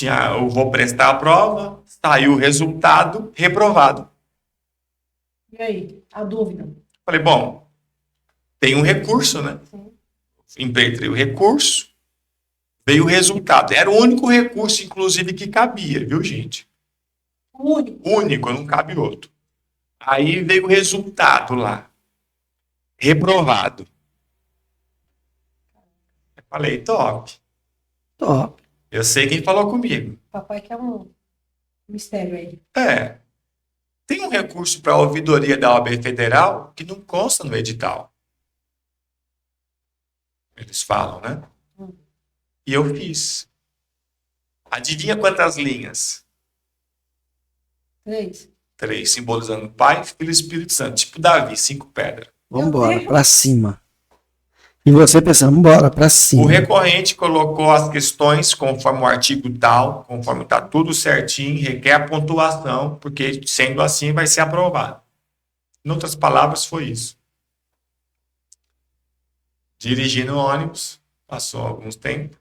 eu vou prestar a prova, saiu o resultado, reprovado. E aí? A dúvida? Falei, bom, tem um recurso, né? Sim. Impetrei o recurso, veio o resultado. Era o único recurso, inclusive, que cabia, viu, gente? Único. Único, não cabe outro. Aí veio o resultado lá. Reprovado. Eu falei, top. Top. Eu sei quem falou comigo. Papai quer um mistério aí. Tem um recurso para a ouvidoria da OAB Federal que não consta no edital. Eles falam, né? E eu fiz. Adivinha quantas linhas? 3. 3, simbolizando Pai, Filho e Espírito Santo. Tipo Davi, 5 pedras. Vambora, pra cima. E você pensando, bora, pra cima. O recorrente colocou as questões conforme o artigo tal, conforme está tudo certinho, requer a pontuação, porque sendo assim vai ser aprovado. Em outras palavras, foi isso. Dirigindo o ônibus, passou alguns tempos.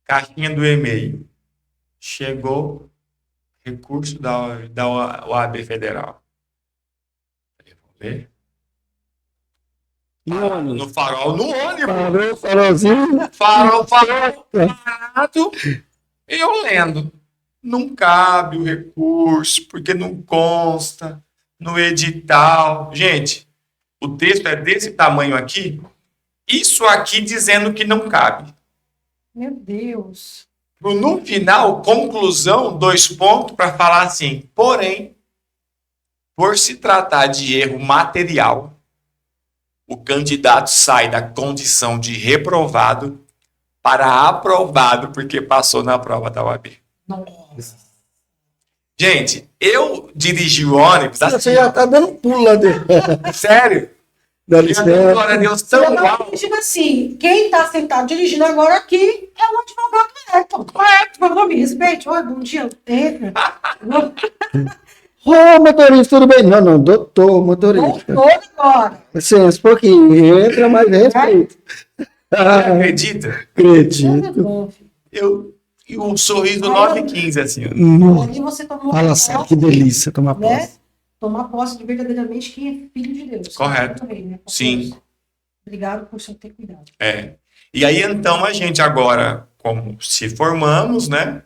Caixinha do e-mail. Chegou recurso da OAB Federal. Falei, vamos ver. No farol, no ônibus. Farolzinho. Farol parado. Eu lendo. Não cabe o recurso, porque não consta no edital. Gente, o texto é desse tamanho aqui. Isso aqui dizendo que não cabe. Meu Deus. No final, conclusão, 2 pontos para falar assim. Porém, por se tratar de erro material, o candidato sai da condição de reprovado para aprovado, porque passou na prova da OAB. Nossa. Gente, eu dirigi o ônibus assim. Você já tá dando pulo lá dentro. Sério? Dá Glória a Deus, Você tão tá alto. dirigindo assim. Quem tá sentado dirigindo agora aqui é o advogado Ayrton. Correto, por favor, me respeite. Oi, bom dia. Ô, motorista, tudo bem? Não, doutor, motorista. Doutor agora. Licença, um pouquinho. Entra, mas respeito. Você acredita? Acredito. E um sorriso 915, assim. Aí você tomou Fala sério, que delícia tomar né? posse. Tomar posse de verdadeiramente quem é filho de Deus. Correto. Rei, né? Sim. Obrigado por você ter cuidado. E aí, então, a gente agora, como se formamos, né?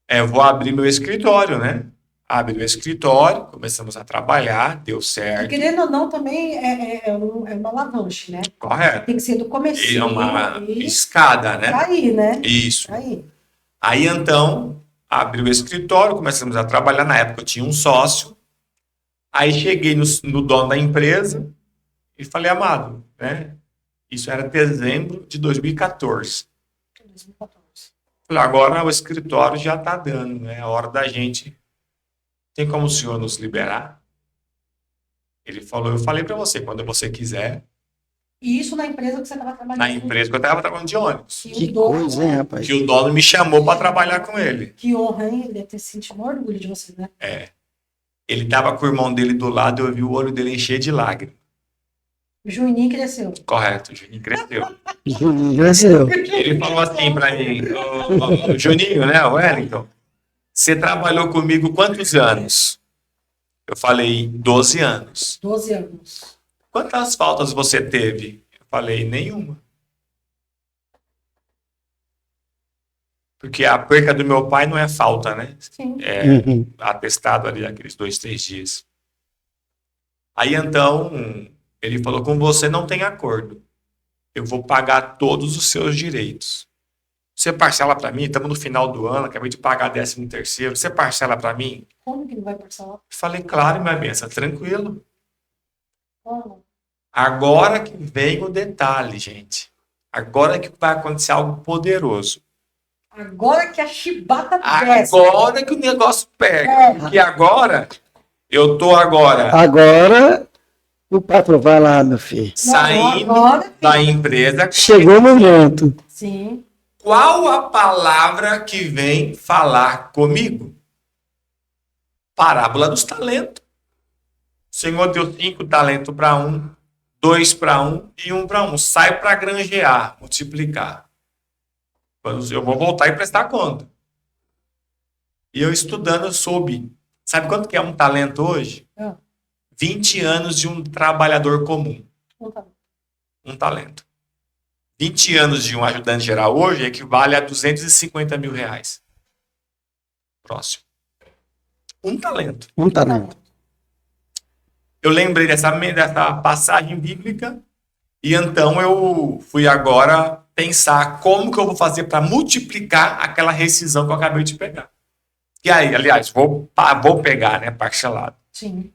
Eu vou abrir meu escritório, né? Abri o escritório, começamos a trabalhar, deu E certo. querendo ou não, também é uma alavanche, né? Correto. Tem que ser do comecinho. É uma e escada, né? tá aí, né? Isso. Tá aí. Aí, então, abri o escritório, começamos a trabalhar. Na época, eu tinha um sócio. Aí, cheguei no dono da empresa e falei, amado, né? Isso era dezembro de 2014. 2014. Falei, agora o escritório já está dando, né? É a hora da gente. Tem como o senhor nos liberar? Ele falou, eu falei para você, quando você quiser, E isso na empresa que você estava trabalhando. na empresa que eu estava trabalhando de ônibus. Que coisa, hein, rapaz? Que o dono me chamou para trabalhar com ele. Que honra, hein? Ele deve ter sentido um orgulho de você, né? Ele estava com o irmão dele do lado, eu vi o olho dele encher de lágrimas. O Juninho cresceu. Correto, o Juninho cresceu. Cresceu. Ele falou assim para mim, o Juninho, né, o Wellington, você trabalhou comigo quantos anos? Eu falei, 12 anos. 12 anos. Quantas faltas você teve? Eu falei, nenhuma. Porque a perca do meu pai não é falta, né? Sim. Atestado ali aqueles 2, 3 dias. Aí então, ele falou, com você não tem acordo. Eu vou pagar todos os seus direitos. Você parcela para mim? Estamos no final do ano, acabei de pagar 13º. Você parcela para mim? Como que não vai parcelar? Falei, claro, minha benção, tranquilo. Como? Agora que vem o detalhe, gente. Agora que vai acontecer algo poderoso. Agora que a chibata desce. Agora que o negócio pega. Porque agora, eu tô agora Agora, o patrão vai lá, meu filho. saindo agora, da empresa. Chegou o momento. Sim. Qual a palavra que vem falar comigo? Parábola dos talentos. O Senhor deu 5 talentos para um, 2 para um e 1 para um. Sai para granjear, multiplicar. Eu vou voltar e prestar conta. E eu estudando, eu soube. Sabe quanto que é um talento hoje? 20 anos de um trabalhador comum. Um talento. 20 anos de um ajudante geral hoje equivale a R$ 250.000. Próximo. Um talento. Um talento. Eu lembrei dessa passagem bíblica e então eu fui agora pensar como que eu vou fazer para multiplicar aquela rescisão que eu acabei de pegar. E aí, aliás, vou pegar, né, parcelado. Sim.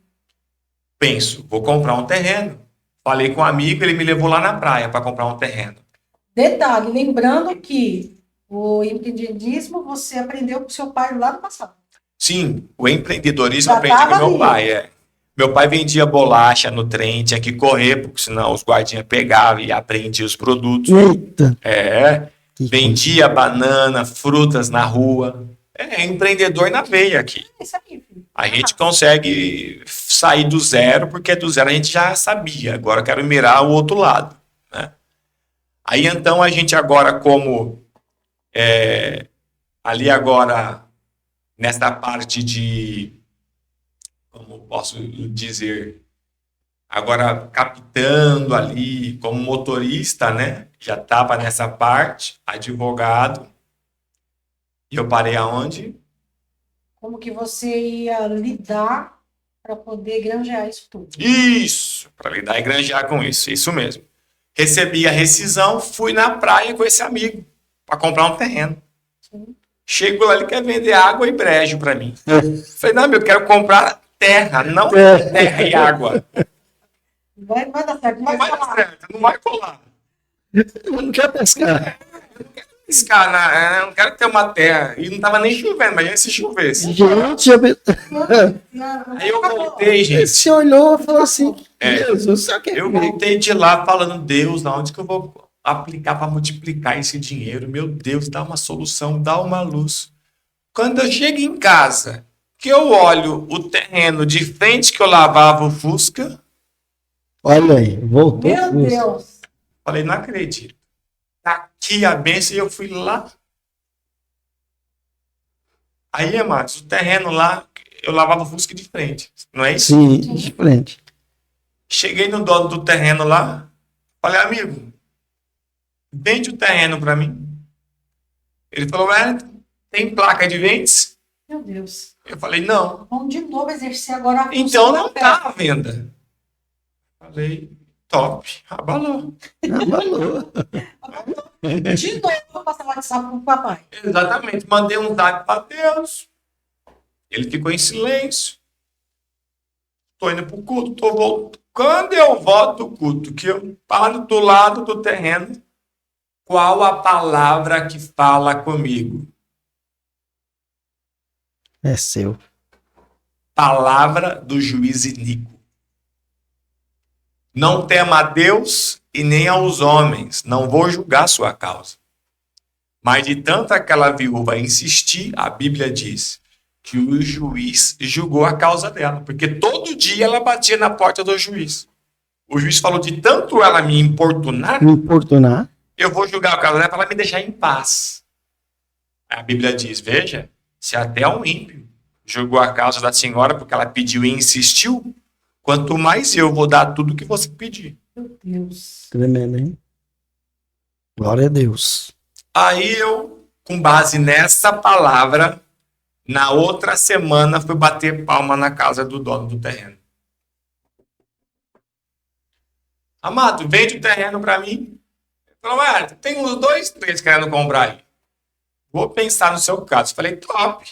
Penso, vou comprar um terreno. Falei com um amigo, ele me levou lá na praia para comprar um terreno. Detalhe, lembrando que o empreendedorismo você aprendeu com seu pai lá no passado. Sim, o empreendedorismo eu Já aprendi com tava meu ali. pai. Meu pai vendia bolacha no trem, tinha que correr, porque senão os guardinhas pegavam e apreendiam os produtos. Eita. Que Vendia banana, frutas na rua. É empreendedor na veia aqui. É isso aí, filho. A gente consegue sair do zero, porque do zero a gente já sabia. Agora eu quero mirar o outro lado, né? Aí então a gente agora, como ali agora, nesta parte de, como posso dizer, agora captando ali como motorista, né? Já estava nessa parte, advogado. E eu parei aonde? Como que você ia lidar para poder granjear isso tudo? Isso, para lidar e granjear com isso mesmo. Recebi a rescisão, fui na praia com esse amigo para comprar um terreno. Sim. Chego lá, ele quer vender água e brejo para mim. Falei, não, eu quero comprar terra, não terra e água. Vai dar certo, Não vai dar certo, não vai colar. Não quer pescar. Eu não quero ter uma terra. E não tava nem chovendo, imagina se chovesse. Gente, Aí eu voltei, gente. você olhou e falou assim: É. Jesus, só que Eu voltei de lá falando, Deus, da onde que eu vou aplicar para multiplicar esse dinheiro? Meu Deus, dá uma solução, dá uma luz. Quando eu chego em casa, que eu olho o terreno de frente que eu lavava o Fusca, Olha aí, voltou. Meu Deus. falei, não acredito. Tá aqui a bênção e eu fui lá. Aí, amados, o terreno lá, eu lavava o Fusca de frente, não é isso? Sim, de frente. Cheguei no dono do terreno lá, falei, amigo, vende o terreno para mim. Ele falou, tem placa de vendas? Meu Deus. Eu falei, não. Vamos de novo exercer agora a função Então da não fé. tá à venda. Falei, top, abalou. Abalou. De novo, vou passar WhatsApp pro papai. Exatamente, mandei um zap para Deus. Ele ficou em silêncio. Tô indo pro culto, tô voltando. Quando eu volto do culto, que eu paro do lado do terreno, qual a palavra que fala comigo? É seu. Palavra do juiz iníquo. Não tema a Deus e nem aos homens, não vou julgar sua causa. Mas de tanto aquela viúva insistir, a Bíblia diz que o juiz julgou a causa dela, porque todo dia ela batia na porta do juiz. O juiz falou, de tanto ela me importunar, Me importunar. eu vou julgar a causa dela para ela me deixar em paz. A Bíblia diz, veja, se até um ímpio julgou a causa da senhora porque ela pediu e insistiu, quanto mais eu vou dar tudo que você pedir. Meu Deus. Tremendo, hein? Glória a Deus. Aí eu, com base nessa palavra, na outra semana fui bater palma na casa do dono do terreno. Amado, vende o terreno para mim. Ele falou, tem uns 2, 3 querendo comprar aí. Vou pensar no seu caso. Falei, top.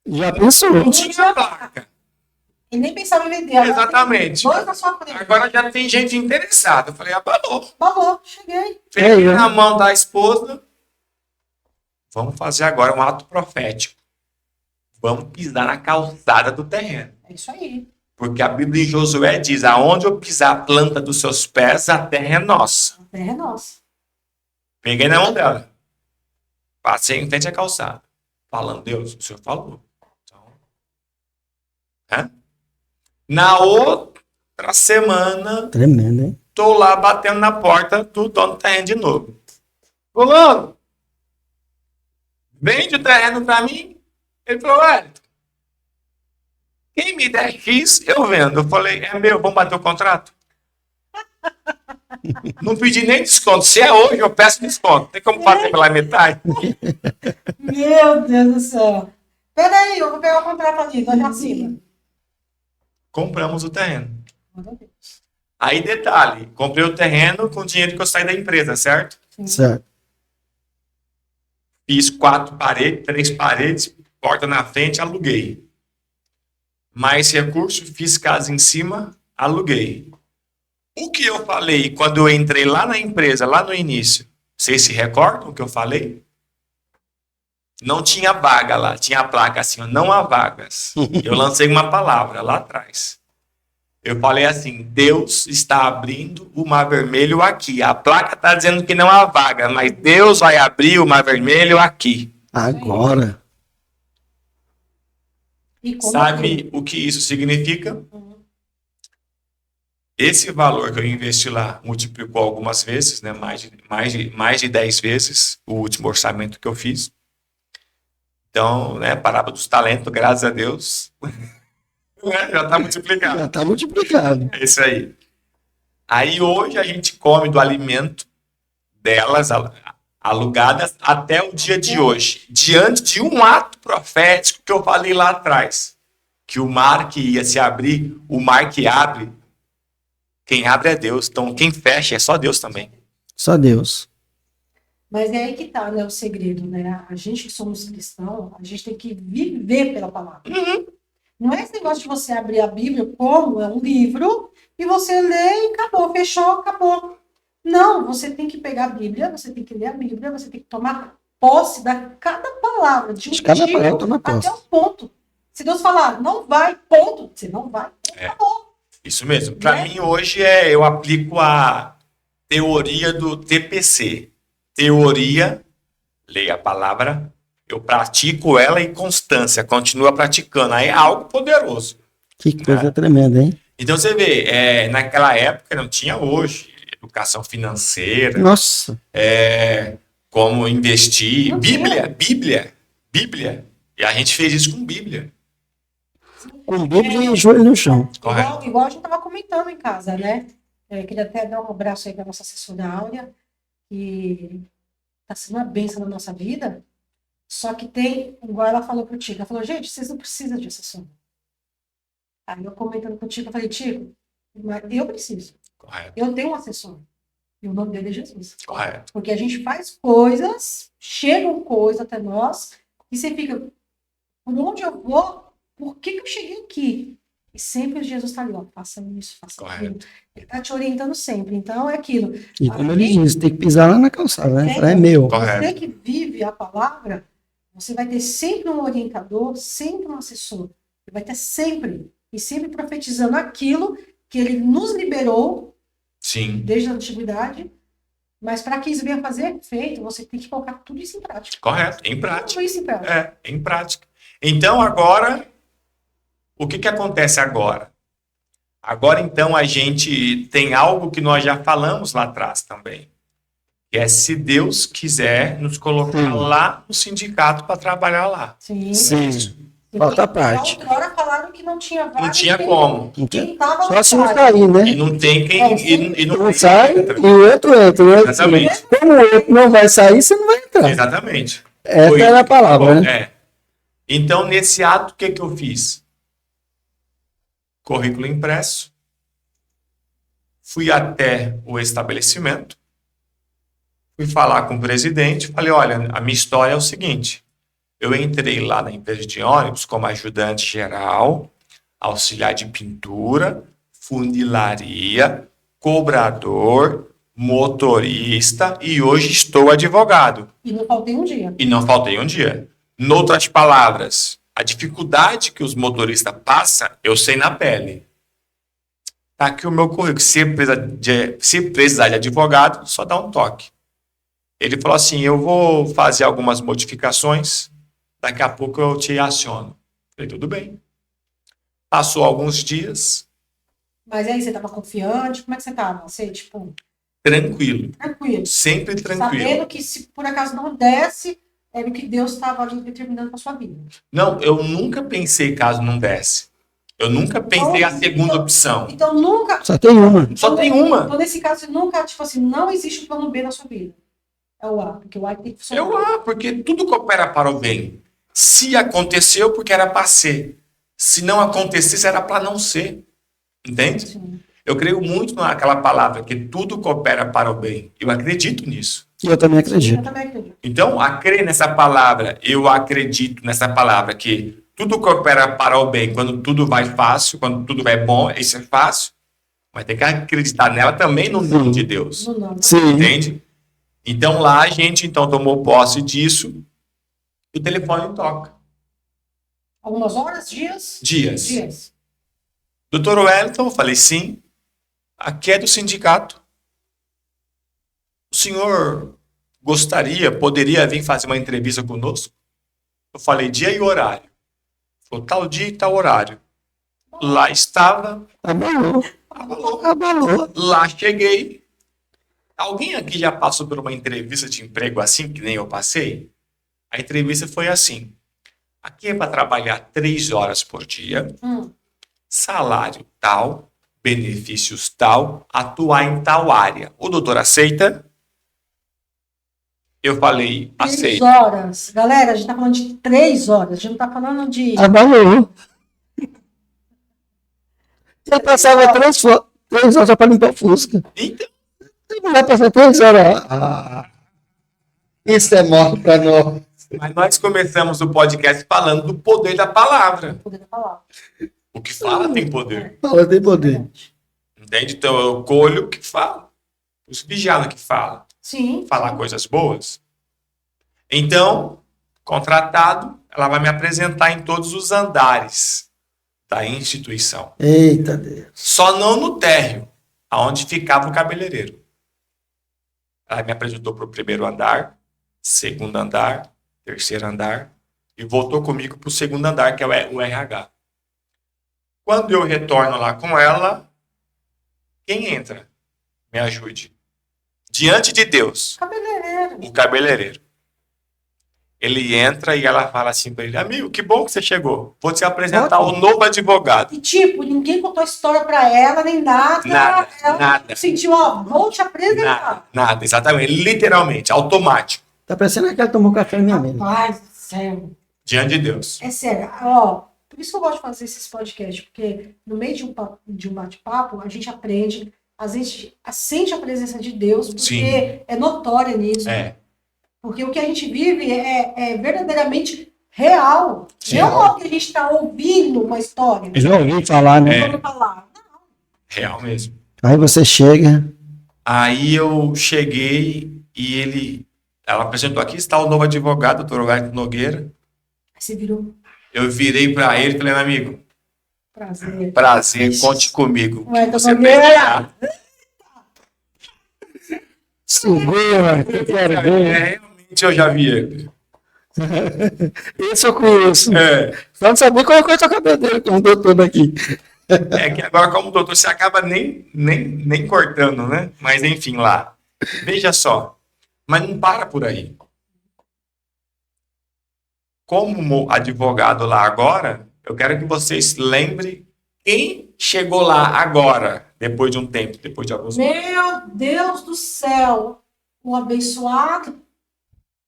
Já pensou? Não tinha placa. E nem pensava em vender. Agora Exatamente. tem 2 na sua frente. Agora já tem gente interessada. Eu falei, abalou. Falou, cheguei. Peguei É, na mão da esposa. Vamos fazer agora um ato profético. Vamos pisar na calçada do terreno. É isso aí. Porque a Bíblia em Josué diz, aonde eu pisar a planta dos seus pés, a terra é nossa. A terra é nossa. Peguei na mão dela. Passei em frente à calçada. Falando, Deus, o senhor falou. Então, na outra semana, Tremendo, hein? tô lá batendo na porta do dono do terreno de novo. Fulano, Vende o terreno para mim. Ele falou, Wellington, quem me der X, eu vendo. Eu falei, é meu, vamos bater o contrato? Não pedi nem desconto. Se é hoje, eu peço desconto. Tem como fazer pela metade? Meu Deus do céu. Peraí, eu vou pegar o contrato ali, nós já assina. Compramos o terreno. Meu Deus. Aí, detalhe, comprei o terreno com o dinheiro que eu saí da empresa, certo? Certo. Fiz 4 paredes, 3 paredes, porta na frente, aluguei. Mais recurso, fiz casa em cima, aluguei. O que eu falei quando eu entrei lá na empresa, lá no início, vocês se recordam o que eu falei? Não tinha vaga lá, tinha a placa assim, ó, não há vagas. Eu lancei uma palavra lá atrás. Eu falei assim, Deus está abrindo o mar vermelho aqui. A placa está dizendo que não há vaga, mas Deus vai abrir o mar vermelho aqui. Agora. E como Sabe o que isso significa? Esse valor que eu investi lá multiplicou algumas vezes, né? mais de 10 vezes o último orçamento que eu fiz. Então, né, parábola dos talentos, graças a Deus, já está multiplicado. Já tá multiplicado. É isso aí. Aí hoje a gente come do alimento delas alugadas até o dia de hoje, diante de um ato profético que eu falei lá atrás, que o mar que ia se abrir, o mar que abre, quem abre é Deus, então quem fecha é só Deus também. Só Deus. Mas é aí que tá, né, o segredo, né? A gente que somos cristãos, a gente tem que viver pela palavra. Não é esse negócio de você abrir a Bíblia como é um livro e você lê e acabou, fechou, acabou. Não, você tem que pegar a Bíblia, você tem que ler a Bíblia, você tem que tomar posse da cada palavra, de um De cada tiro palavra toma posse. até o ponto. Se Deus falar, não vai, ponto, você não vai, acabou. Isso mesmo. Para Né? mim hoje eu aplico a teoria do TPC. Teoria, leia a palavra, eu pratico ela em constância, continua praticando. Aí é algo poderoso. Que coisa tremenda, hein? Então você vê, naquela época não tinha hoje educação financeira, Nossa. como investir, Não tinha. Bíblia. E a gente fez isso com Bíblia. Com Bíblia e joelho no chão. Correto. Igual a gente estava comentando em casa, né? Queria até dar um abraço aí para nossa assessora Áurea, que está sendo uma bênção na nossa vida. Só que tem, igual ela falou pro Tico, ela falou, gente, vocês não precisam de assessor. Aí eu comentando com o Tico, eu falei, Tico, mas eu preciso. Correto. Eu tenho um assessor. E o nome dele é Jesus. Correto. Porque a gente faz coisas, chegam coisas até nós, e você fica, por onde eu vou? Por que eu cheguei aqui? E sempre Jesus está ali, ó, faça isso, faça aquilo. Correto. Ele está te orientando sempre. Então, é aquilo. E como ele diz, tem que pisar lá na calçada, né? É meu. Correto. Você que vive a palavra, você vai ter sempre um orientador, sempre um assessor. Ele vai ter sempre, e sempre profetizando aquilo que ele nos liberou Sim. desde a antiguidade. Mas para que isso venha fazer feito, você tem que colocar tudo isso em prática. Correto. Em prática. Tudo isso em prática. Em prática. Então, agora, o que acontece agora? Agora, então, a gente tem algo que nós já falamos lá atrás também. Que é se Deus quiser nos colocar lá no sindicato para trabalhar lá. Sim. Sim. Falta a parte. Agora falaram que não tinha vaga. Não tinha como. Quem tava Só se não lá sair, né? E não tem quem. E Um tem sai quem entra. e o outro entra, né? Exatamente. Como o outro não vai sair, você não vai entrar. Exatamente. Essa Foi era a isso que palavra, falou. né? Então, nesse ato, o que eu fiz? Currículo impresso. Fui até o estabelecimento. Fui falar com o presidente. Falei, olha, a minha história é o seguinte. Eu entrei lá na empresa de ônibus como ajudante geral, auxiliar de pintura, funilaria, cobrador, motorista e hoje estou advogado. E não faltei um dia. E não faltei um dia. Noutras palavras, a dificuldade que os motoristas passam, eu sei na pele. Tá aqui o meu currículo. Se precisar de advogado, só dá um toque. Ele falou assim, eu vou fazer algumas modificações, daqui a pouco eu te aciono. Falei, tudo bem. Passou alguns dias. Mas aí você estava confiante? Como é que você estava? Você, tipo... Tranquilo. Tranquilo. Sempre tranquilo. Sabendo que se por acaso não desse, era o que Deus estava ali determinando para sua vida. Não, eu nunca pensei caso não desse. Eu nunca pensei a segunda opção. Então nunca. Só tem uma. Só tem uma. Então, nesse caso, nunca, tipo assim, não existe um plano B na sua vida. É o A, porque o A tem que funcionar. Eu lá, porque tudo coopera para o bem. Se aconteceu, porque era para ser. Se não acontecesse, era para não ser. Entende? Sim. Eu creio muito naquela palavra que tudo coopera para o bem. Eu acredito nisso. Eu também Eu acredito. também acredito. Então, a crer nessa palavra, eu acredito nessa palavra que tudo coopera para o bem quando tudo vai fácil, quando tudo vai bom, isso é fácil. Mas tem que acreditar nela também no nome de Deus. No nome. Sim. Entende? Então lá a gente então tomou posse disso e o telefone toca. Algumas horas, dias? Dias. Dias. Doutor Wellington, eu falei sim, aqui é do sindicato. O senhor poderia vir fazer uma entrevista conosco? Eu falei dia e horário. Falou tal dia e tal horário. Lá estava, Abalou. abalou. Abalou. Lá cheguei. Alguém aqui já passou por uma entrevista de emprego assim, que nem eu passei? A entrevista foi assim. Aqui é para trabalhar 3 horas por dia, salário tal, benefícios tal, atuar em tal área. O doutor aceita? Eu falei, 3 aceito. horas. Galera, a gente tá falando de 3 horas. A gente não tá falando de. Abalou. Eu passava 3 horas para limpar o Fusca. Então, Não vai passar 3 horas. Ah, isso é morte para nós. mas nós começamos o podcast falando do poder da palavra. Poder da palavra. O que fala tem poder. Fala, tem poder. Entende? Então eu colho o que fala. Os vigiados que falam. Sim. Falar coisas boas. Então, contratado, ela vai me apresentar em todos os andares da instituição. Eita Deus. Só não no térreo, aonde ficava o cabeleireiro. Ela me apresentou para o primeiro andar, segundo andar, terceiro andar, e voltou comigo para o segundo andar, que é o RH. Quando eu retorno lá com ela, quem entra? Me ajude. Diante de Deus, Cabeleireiro. o cabeleireiro. Ele entra e ela fala assim para ele, amigo, que bom que você chegou. Vou te apresentar o novo advogado. E tipo, ninguém contou a história pra ela, nem nada. Nada, Ela nada. sentiu, ó, vou te apresentar. Nada, exatamente. Literalmente, automático. Tá parecendo aquela que tomou café na minha mesa. Rapaz do céu. Diante de Deus. É sério, ó, por isso que eu gosto de fazer esses podcasts, porque no meio de um bate-papo, a gente aprende, a gente sente a presença de Deus, porque Sim. é notória nisso. É. Porque o que a gente vive é verdadeiramente real. Sim. Não é o que a gente está ouvindo uma história. Eu já ouvi falar, né? Vamos falar. Real mesmo. Aí você chega. Aí eu cheguei e ela apresentou, aqui está o novo advogado, doutor Wellington Nogueira. Aí você virou Eu virei para ele e falei, amigo, prazer. prazer, conte comigo. O que Wellington você Nogueira. precisar. Segura, eu quero ver. Realmente eu já vi ele. Esse eu conheço. É. Só não sabia qual é o cabelo dele, como doutor daqui. É que agora, como doutor, você acaba nem cortando, né? Mas enfim, lá. Veja só. Mas não para por aí. Como advogado lá agora, eu quero que vocês lembrem quem chegou lá agora, depois de um tempo, depois de alguns meses. Meu Deus do céu! O abençoado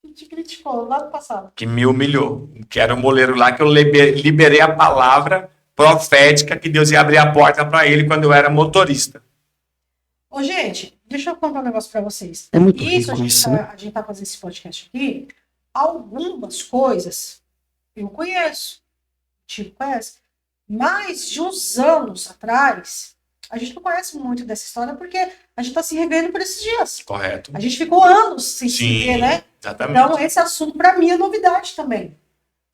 que te criticou lá no passado. Que me humilhou. Que era o moleiro lá que eu liberei a palavra profética que Deus ia abrir a porta para ele quando eu era motorista. Ô, gente, deixa eu contar um negócio pra vocês. É muito Isso, rico isso, né? a gente tá fazendo esse podcast aqui. Algumas coisas eu conheço. O Chico conhece. Mas de uns anos atrás, a gente não conhece muito dessa história porque a gente tá se revendo por esses dias. Correto? A gente ficou anos sem se Sim, ver, né? exatamente. Então, esse assunto pra mim é novidade também.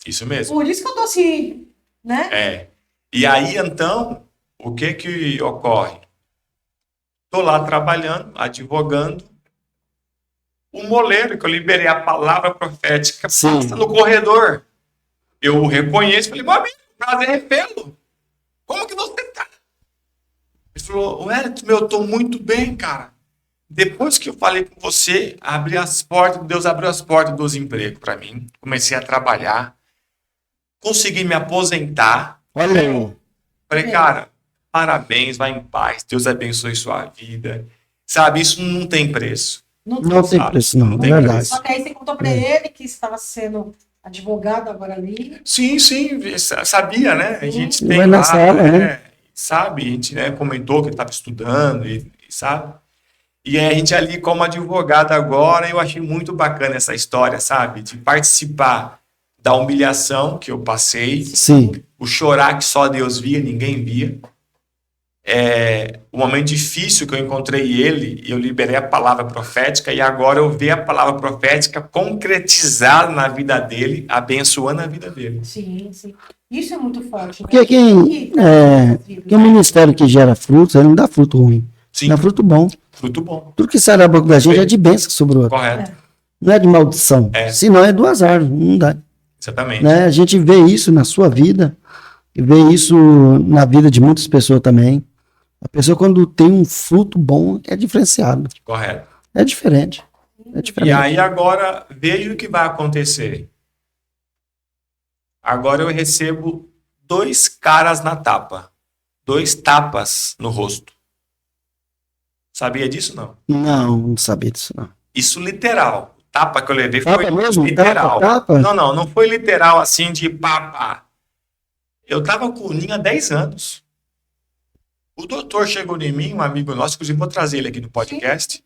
Isso mesmo. Por isso que eu tô assim, né? É. E aí, então, o que ocorre? Estou lá trabalhando, advogando. Um moleiro que eu liberei a palavra profética Sim. passa no corredor. Eu o reconheço e falei, meu amigo, prazer revê-lo. Como que você tá? Ele falou, Wellington, eu tô muito bem, cara. Depois que eu falei com você, abri as portas, Deus abriu as portas dos empregos para mim. Comecei a trabalhar, consegui me aposentar. Olha aí. Falei, cara, parabéns, vai em paz, Deus abençoe sua vida. Sabe, isso não tem preço. Não Não tem sabe? preço, não. Não tem É verdade. Só que aí você contou pra ele que estava sendo advogado agora ali. Sim, sabia, né? A gente tem Vai na lá, sala, né? sabe? A gente, né, comentou que ele estava estudando, sabe? E a gente ali como advogado agora, eu achei muito bacana essa história, sabe? De participar da humilhação que eu passei, Sim. o chorar que só Deus via, ninguém via. O momento difícil que eu encontrei ele, e eu liberei a palavra profética, e agora eu vi a palavra profética concretizada na vida dele, abençoando a vida dele. Sim, sim. Isso é muito forte. Né? Porque que o ministério que gera frutos, ele não dá fruto ruim. Sim, Dá fruto bom. fruto bom. Tudo que sai da boca da gente é de bênção sobre o outro. Correto. Não é de maldição. Senão é do azar. Não dá. Exatamente. Né? A gente vê isso na sua vida, e vê isso na vida de muitas pessoas também. A pessoa, quando tem um fruto bom, é diferenciado. Correto. É diferente. É E diferente. aí agora, veja o que vai acontecer. Agora eu recebo 2 caras na tapa. 2 tapas no rosto. Sabia disso, não? Não sabia disso, não. Isso literal. O tapa que eu levei Tapa foi mesmo? literal. Tapa? Não foi literal assim de pá. Eu tava com o Ninho há 10 anos. O doutor chegou em mim, um amigo nosso, inclusive vou trazer ele aqui no podcast.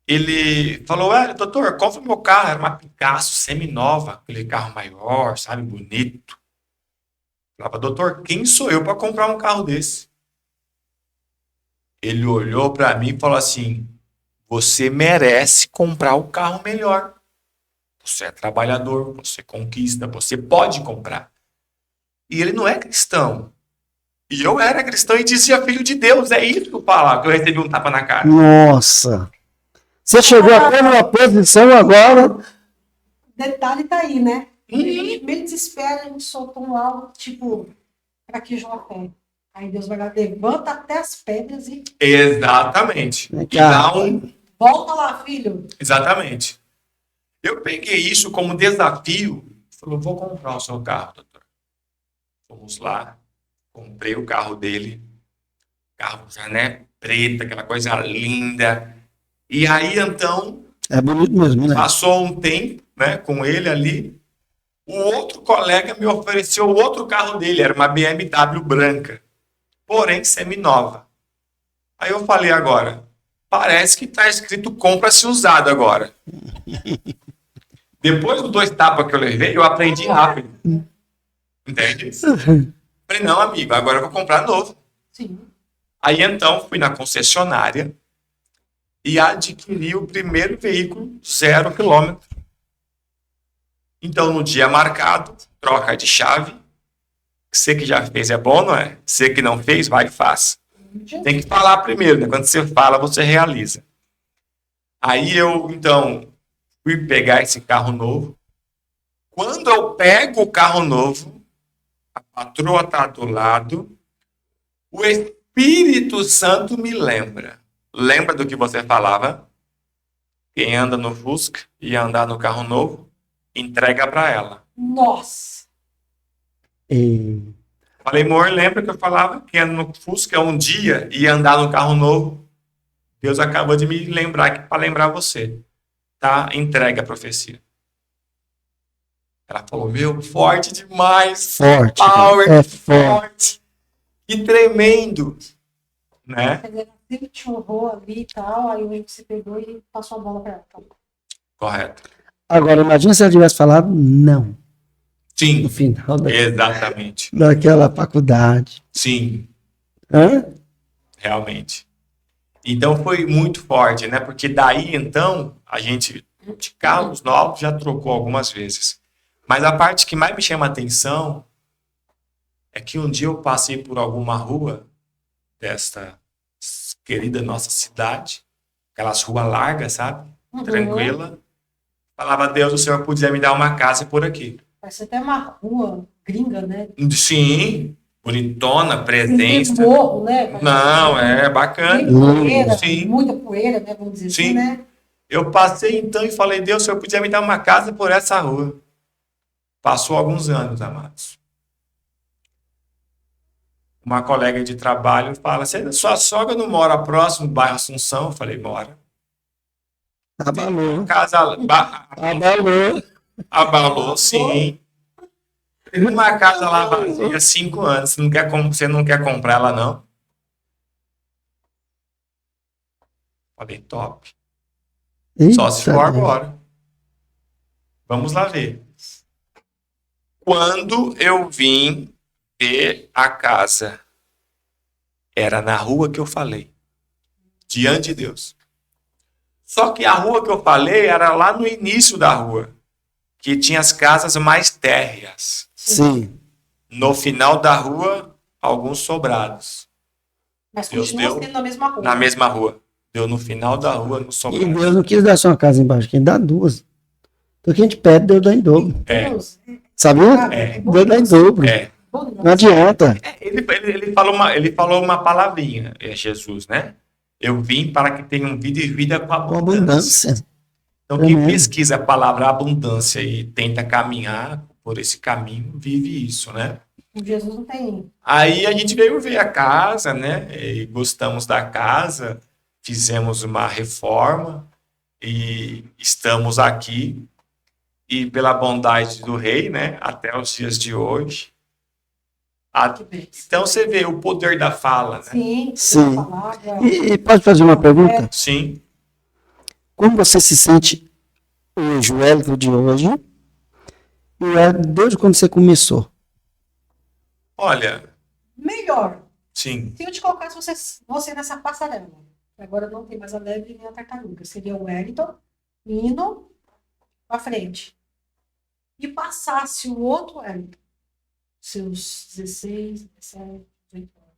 Ele falou, doutor, compra meu carro. Era uma Picasso semi-nova, aquele carro maior, sabe, bonito. Eu falava, doutor, quem sou eu para comprar um carro desse? Ele olhou para mim e falou assim, você merece comprar o carro melhor. Você é trabalhador, você conquista, você pode comprar. E ele não é cristão. E eu era cristão e dizia filho de Deus. É isso que eu falava, que eu recebi um tapa na cara. Nossa! Você chegou até numa posição agora. Detalhe tá aí, né? Meio desespero, a gente soltou algo tipo, fraquejou a fé. Aí Deus vai lá, levanta até as pedras e Exatamente. E Cara. dá um... volta lá, filho. Exatamente. Eu peguei isso como desafio. Falei, vou comprar o seu carro, doutor. Fomos lá. Comprei o carro dele. Carro já, né? Preto, aquela coisa linda. E aí, então, É bonito mesmo, né? passou um tempo, né, com ele ali. O outro colega me ofereceu outro carro dele. Era uma BMW branca. Porém, semi-nova. Aí eu falei agora, parece que está escrito compra-se usado agora. Depois dos 2 tapas que eu levei, eu aprendi rápido. Entende? Falei, não, amigo, agora eu vou comprar novo. Sim. Aí então fui na concessionária e adquiri o primeiro veículo 0 quilômetro. Então, no dia marcado, troca de chave. Você que já fez é bom, não é? Você que não fez, vai e faz. Tem que falar primeiro, né? Quando você fala, você realiza. Aí eu, então, fui pegar esse carro novo. Quando eu pego o carro novo, a patroa está do lado, o Espírito Santo me lembra. Lembra do que você falava? Quem anda no Fusca e andar no carro novo, entrega para ela. Nossa. E... Falei, amor, lembra que eu falava que anda no Fusca um dia e andar no carro novo? Deus acabou de me lembrar aqui para lembrar você. Tá? Entrega a profecia. Ela falou, meu, forte demais. Forte. Power, É forte. Que tremendo. Né? Quer dizer, sempre te honrou ali e tal, aí o você pegou e passou a bola pra ela. Então, Correto. Agora, imagina se ela tivesse falado não Sim, no final exatamente. daquela faculdade. Sim, Hã? realmente. Então foi muito forte, né? Porque daí, então, a gente, de carros novos, já trocou algumas vezes. Mas a parte que mais me chama a atenção é que um dia eu passei por alguma rua desta querida nossa cidade, aquelas ruas largas, sabe? Tranquila. Falava, Deus, o Senhor podia me dar uma casa por aqui. Parece até uma rua gringa, né? Sim, bonitona, Tem presença. morro, né? Não, é bacana. Poeira, Sim. muita poeira, né? Vamos dizer Sim. assim, né? Eu passei então e falei, Deus, se eu podia me dar uma casa por essa rua. Passou alguns anos, amados. Uma colega de trabalho fala, sua sogra não mora próximo do bairro Assunção? Eu falei, mora. Abalou. Casa Abalou. abalou, sim. Tem uma casa lá vazia há 5 anos. Você não quer comprar ela, não? Falei, top. Só se Eita, for Deus. agora. Vamos lá ver. Quando eu vim ver a casa, era na rua que eu falei. Diante de Deus. Só que a rua que eu falei era lá no início da rua. Que tinha as casas mais térreas. Sim. No final da rua, alguns sobrados. Mas Deus continua deu sendo na mesma rua. na mesma rua. Deu no final da rua, no E sobrado. Deus não quis dar só uma casa embaixo, quem dá duas. Então quem a gente pede, Deus dá em dobro. Deus, Sabia? É. Deus dá em dobro. É. bom, Não adianta. Ele falou uma palavrinha, é Jesus, né? Eu vim para que tenham vida e vida com Com abundância. abundância. Então, quem Tremendo. pesquisa a palavra abundância e tenta caminhar por esse caminho, vive isso, né? com Jesus não tem. Aí a gente veio ver a casa, né? E gostamos da casa, fizemos uma reforma e estamos aqui. E pela bondade do rei, né? Até os dias de hoje. Que bem. Então você vê o poder da fala, né? Sim, Sim. a palavra. E pode fazer uma pergunta? Sim. Como você se sente hoje, o Hélio de hoje, e o Hélio desde quando você começou? Olha, Melhor. sim. Se eu te colocasse você nessa passarela, agora não tem mais a leve nem a tartaruga, seria o Wellington indo para frente. E passasse o outro Wellington, seus 16, 17, 18 anos.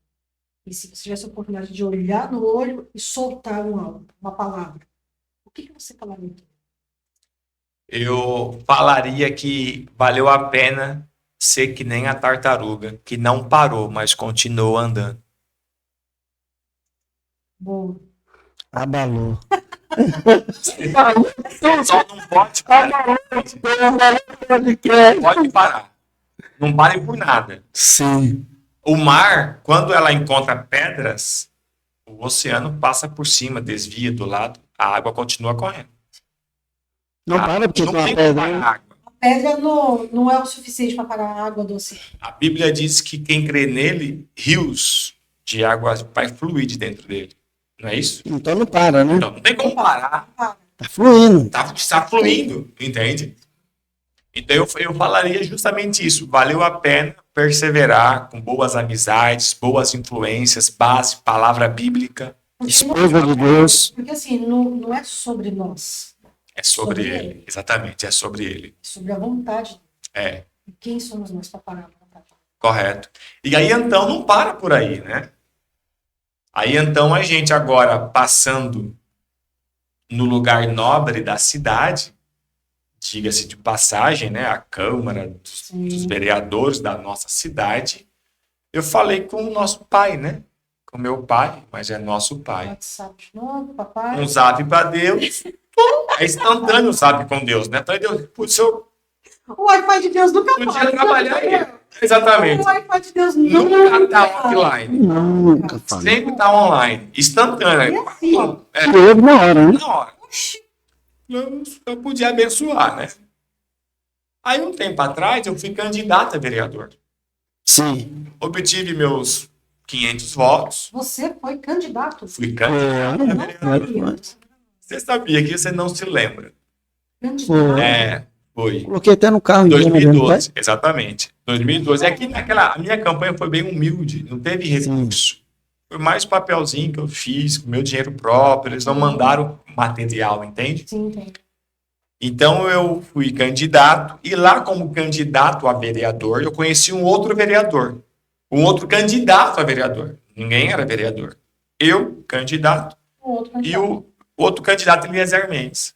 E se você tivesse a oportunidade de olhar no olho e soltar uma palavra, o que você falaria? Eu falaria que valeu a pena ser que nem a tartaruga, que não parou, mas continuou andando. Boa. Abalou. Só não pode parar. Pode parar. Não pare por nada. Sim. O mar, quando ela encontra pedras, o oceano passa por cima, desvia do lado, a água continua correndo. Não para porque Não tem uma tem como pedra. parar a água. A pedra não é o suficiente para parar a água do oceano. A Bíblia diz que quem crê nele, rios de água vai fluir de dentro dele. Não é isso? Então não para, né? Então, não tem como parar. Tá fluindo. Está fluindo, entende? Então eu falaria justamente isso. Valeu a pena perseverar com boas amizades, boas influências, base, palavra bíblica. Esposa de Deus. Porque assim, não é sobre nós, É sobre Sobre ele. ele. Exatamente, é sobre ele. é sobre a vontade. É, E quem somos nós para parar? correto. E aí então não para por aí, né? Aí então a gente agora passando no lugar nobre da cidade, diga-se de passagem, né? A Câmara dos vereadores da nossa cidade, eu falei com o nosso pai, né? Com meu pai, mas é nosso pai. WhatsApp de novo, papai. Um zap para Deus. É instantâneo o zap com Deus, né? Então Deus, putz, eu O Wi-Fi de Deus nunca podia para. trabalhar aí. O Exatamente. Wi-Fi de Deus Nunca nunca tá para. offline. Nunca falei. Sempre tá online. Instantâneo. E assim, ó. É, Eu na hora, né? na hora. Eu podia abençoar, né? Aí, um tempo atrás, eu fui candidato a vereador. Sim. Obtive meus 500 votos. Você foi candidato. Fui candidato a Não vereador. sabia. Você sabia que você não se lembra. Candidato. É, foi. Coloquei até no carro. 2012, exatamente. 2012. É que a minha campanha foi bem humilde, não teve recurso. Foi mais papelzinho que eu fiz, com meu dinheiro próprio, eles não mandaram material, entende? Sim, tem. Então eu fui candidato, e lá como candidato a vereador, eu conheci um outro vereador, um outro candidato a vereador. Ninguém era vereador. Eu, candidato, O outro e candidato. o outro candidato, Eliezer Mendes.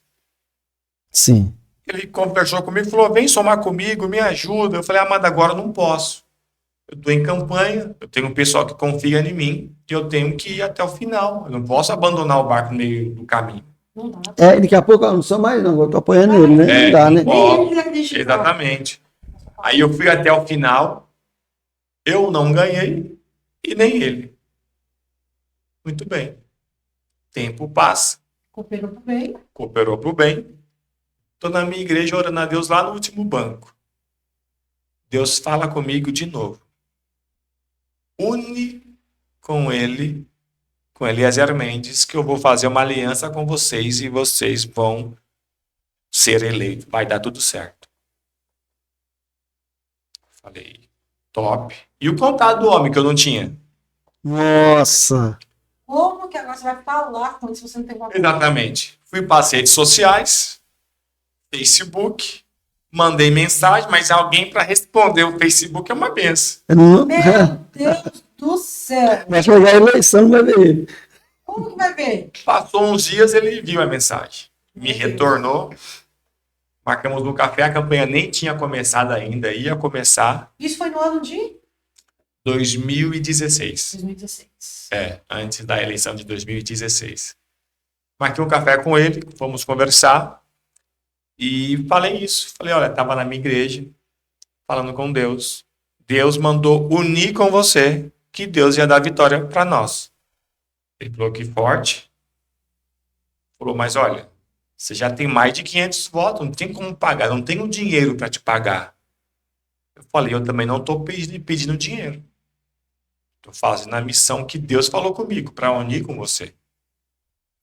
Sim. Ele conversou comigo, falou, vem somar comigo, me ajuda. Eu falei, Amanda, agora eu não posso. Eu estou em campanha, eu tenho um pessoal que confia em mim e eu tenho que ir até o final. Eu não posso abandonar o barco no meio do caminho. Não dá. Daqui a pouco eu não sou mais, não. Eu tô apoiando ele, né? Não dá, não né? Nem ele posso. que acredita. Exatamente. Aí eu fui até o final, eu não ganhei e nem ele. Muito bem. Tempo passa, Cooperou pro bem. cooperou para o bem. Estou na minha igreja orando a Deus lá no último banco. Deus fala comigo de novo. Une com Eliezer Mendes, que eu vou fazer uma aliança com vocês e vocês vão ser eleitos. Vai dar tudo certo. Falei, top. E o contato do homem que eu não tinha? Nossa. Como que agora você vai falar quando você não tem uma Exatamente. Fui para as redes sociais, Facebook, mandei mensagem, mas alguém para responder o Facebook é uma benção. Meu Deus do céu! Vai chegar a eleição, não vai ver ele. Como que vai ver? Passou uns dias, ele viu a mensagem. Me retornou. Marcamos no café, a campanha nem tinha começado ainda, ia começar Isso foi no ano de 2016. 2016. Antes da eleição de 2016. Marquei um café com ele, fomos conversar e falei isso. Falei, olha, estava na minha igreja, falando com Deus. Deus mandou unir com você, que Deus ia dar vitória para nós. Ele falou que forte. Falou, mas olha, você já tem mais de 500 votos, não tem como pagar, não tenho dinheiro para te pagar. Eu falei, eu também não estou pedindo dinheiro. Estou fazendo a missão que Deus falou comigo, para unir com você.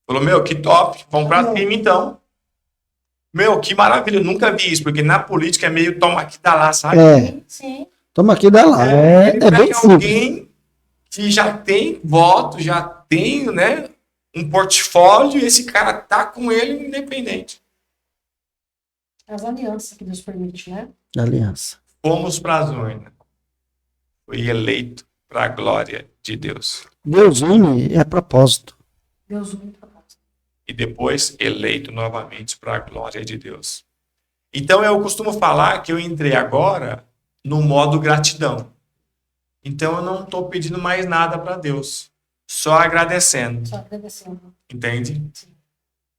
Falou, meu, que top, vamos para cima então. Meu, que maravilha, eu nunca vi isso, porque na política é meio toma aqui, dá lá, sabe? Sim. Toma aqui, dá lá. Ele É bem pega simples. alguém que já tem voto, já tem, né, um portfólio, e esse cara tá com ele independente. As alianças que Deus permite, né? Aliança. Fomos para as urnas. Fui eleito para a glória de Deus. Deus une é propósito. Deus une propósito. E depois eleito novamente para a glória de Deus. Então eu costumo falar que eu entrei agora no modo gratidão. Então eu não estou pedindo mais nada para Deus, só agradecendo, Só agradecendo. entende?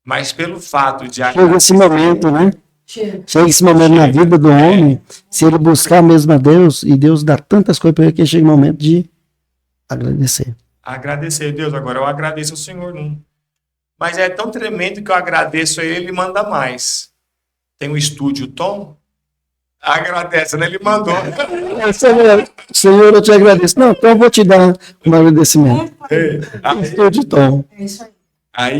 Mas pelo fato de Chega esse momento, né? Chega. Chega esse momento na vida do homem, se ele buscar mesmo a Deus, e Deus dá tantas coisas para ele, que chega o momento de agradecer. agradecer, Deus, agora eu agradeço ao Senhor. Não. Mas é tão tremendo que eu agradeço a Ele e manda mais. Tem o estúdio Tom, agradece, né? Ele mandou. Senhor, eu te agradeço. Não, então eu vou te dar um agradecimento. Aí, Estou de tom. É isso aí.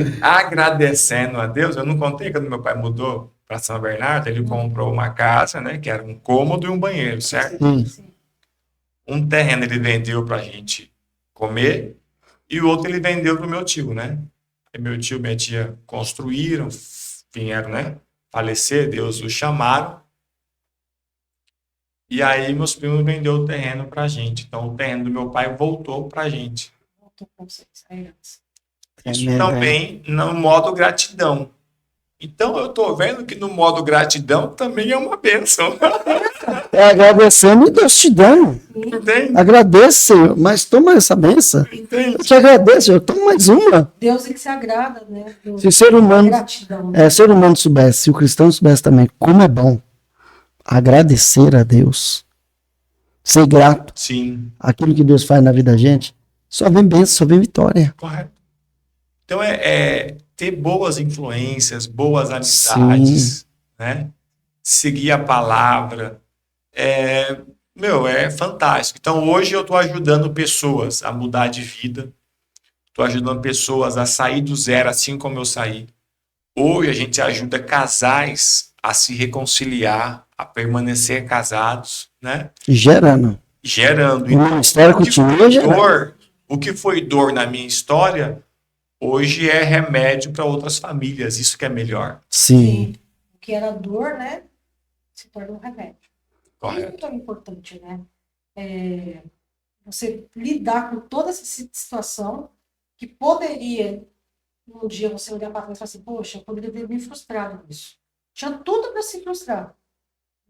aí, agradecendo a Deus, eu não contei quando meu pai mudou para São Bernardo, ele comprou uma casa, né? Que era um cômodo e um banheiro, certo? Sim. Sim. Um terreno ele vendeu para a gente comer e o outro ele vendeu para o meu tio, né? E meu tio e minha tia construíram, vieram, né? Falecer, Deus os chamaram. E aí meus primos vendeu o terreno para a gente. Então o terreno do meu pai voltou para a gente. Voltou para vocês. A herança. Isso também no modo gratidão. Então eu estou vendo que no modo gratidão também é uma bênção. É agradecendo e Deus te dando. Entende? Agradeço, Senhor, mas toma essa benção. Entende? Eu te agradeço, eu tomo mais uma. Deus é que se agrada, né? Do- Se o ser humano, da gratidão. Né? ser humano soubesse, se o cristão soubesse também como é bom agradecer a Deus, ser grato Sim, àquilo que Deus faz na vida da gente, só vem bênção, só vem vitória. correto. Então é ter boas influências, boas amizades, né? Seguir a palavra. É fantástico. Então hoje eu estou ajudando pessoas a mudar de vida. Estou ajudando pessoas a sair do zero, assim como eu saí. Hoje a gente ajuda casais a se reconciliar, a permanecer casados, né? Gerando. Gerando. O ministério continua gerando. O que foi dor na minha história, hoje é remédio para outras famílias. Isso que é melhor. Sim. O que era dor, né? Se torna um remédio. Correto. Isso é importante, né? Você lidar com toda essa situação que poderia, um dia você olhar para trás e falar assim, poxa, eu poderia ter me frustrado com isso. Tinha tudo para se frustrar.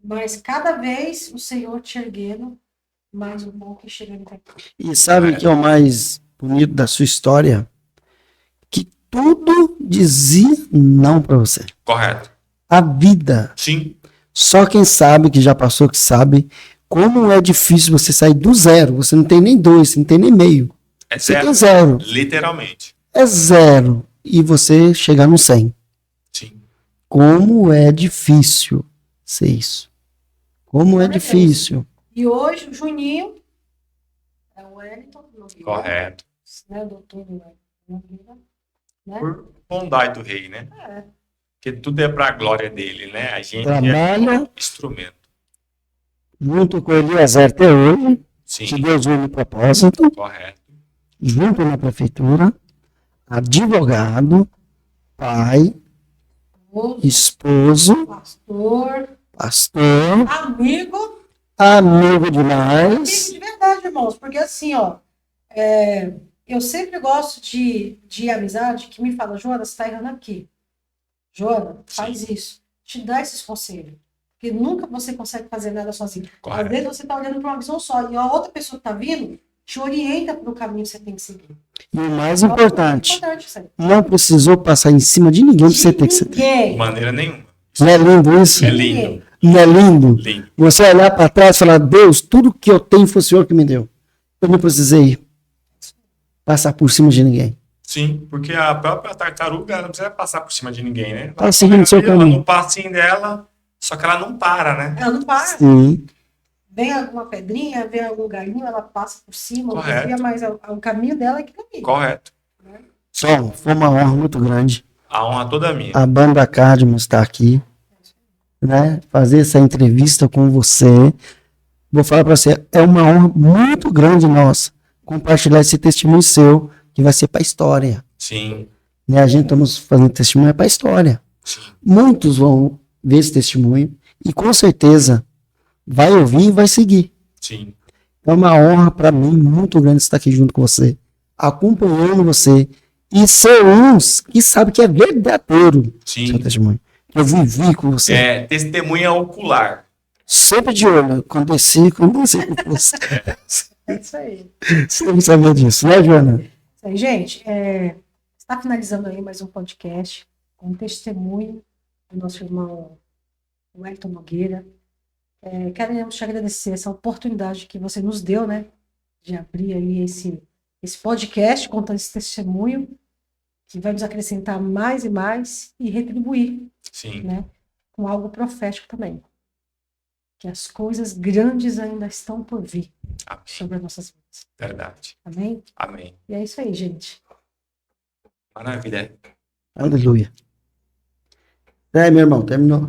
Mas cada vez o Senhor te erguendo mas o bom que chega até aqui. E sabe o que é o mais bonito da sua história? Que tudo dizia não para você. Correto. A vida. Sim. Só quem sabe, que já passou, que sabe como é difícil você sair do zero. Você não tem nem 2, você não tem nem meio. É Você zero. tem zero. Literalmente. É zero. E você chegar no 100. Sim. Como é difícil ser isso. Como é difícil. E hoje o Juninho é o Wellington Nogueira, Correto. né, doutor Nogueira, né? Por bondade do rei, né? É. Porque tudo é para a glória dele, né? A gente Trabalha. é um instrumento. Junto com o Eliezer até hoje. Sim. Que Deus une o propósito. Correto. Junto na prefeitura. Advogado. Pai. Esposo. Pastor. Amigo Demais. de verdade, irmãos, porque assim, ó, eu sempre gosto de amizade que me fala, Joana, você tá errando aqui. Joana, faz isso. Te dá esses conselhos. Porque nunca você consegue fazer nada sozinho. Correto. Às vezes você tá olhando para uma visão só e a outra pessoa que tá vindo te orienta para o caminho que você tem que seguir. E o mais Então, importante, é importante isso aí. não precisou passar em cima de ninguém pra você ter que ser. De Ninguém. maneira nenhuma. Não é lindo isso? É lindo. Não é lindo? Lindo. Você olhar para trás e falar, Deus, tudo que eu tenho foi o Senhor que me deu. Eu não precisei passar por cima de ninguém. Sim, porque a própria tartaruga ela não precisa passar por cima de ninguém, né? Tá seguindo o seu Ela caminho. no passinho dela, só que ela não para, né? Ela não para. Sim. Vem alguma pedrinha, vem algum galinho, ela passa por cima, Correto. mas o caminho dela é que caminho. Correto. Só, foi uma honra muito grande. A honra toda minha. A banda Cardmus está aqui, né? Fazer essa entrevista com você. Vou falar para você, é uma honra muito grande nossa compartilhar esse testemunho seu, que vai ser para a história. Sim. Né? A gente estamos fazendo testemunho para a história. Sim. Muitos vão ver esse testemunho e com certeza vai ouvir e vai seguir. Sim. É uma honra para mim muito grande estar aqui junto com você, acompanhando você e ser uns que sabe que é verdadeiro Sim. seu testemunho. Eu vivi com você. É testemunha ocular. Sempre de olho, quando desci com você. É isso aí. Você não sabia disso, né, Joana? Isso aí, gente. Está finalizando aí mais um podcast com testemunho do nosso irmão Wellington Nogueira. Queremos te agradecer essa oportunidade que você nos deu, né? De abrir aí esse podcast contando esse testemunho que vai nos acrescentar mais e mais e retribuir, Sim. né? Com algo profético também. Que as coisas grandes ainda estão por vir Amém. sobre as nossas vidas. Verdade. Amém? Amém. E é isso aí, gente. Maravilha. Aleluia. Meu irmão, terminou.